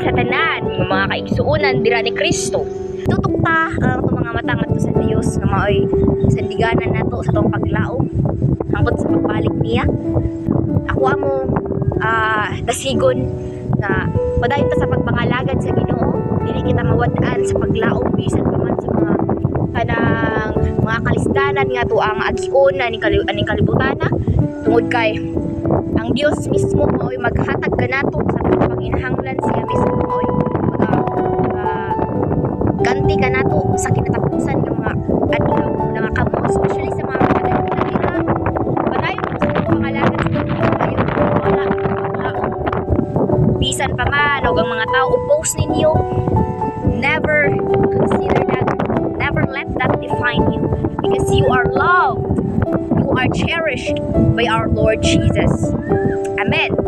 sa tanan ng mga kaigsuonan dira ni Kristo. Tutukta ang mga mata ngadto sa Dios nga maoy sandiganan nato sa tong paglaom hangtod sa pagbalik niya. Ako amo dasigon nga padayon ta sa pagpangalagad sa Ginoo, dili kita mawad-an sa paglaom bisan pa man sa mga kanang mga kalisdanan nga to ang agion aning kalibutana tungod kay ang Dios mismo maoy maghatag kanato sa panginahanglan, siya mismo maoy ganti kanato sa kinatapusan ng mga adlaw nga kamo, especially sa mga kadayon nila padayon sa pagpangalagad sa Ginoo kayo wala bisan pa man og ang mga tao oppose ninyo. Never consider that, never let that define you, because you are loved, you are cherished by our Lord Jesus. Amen.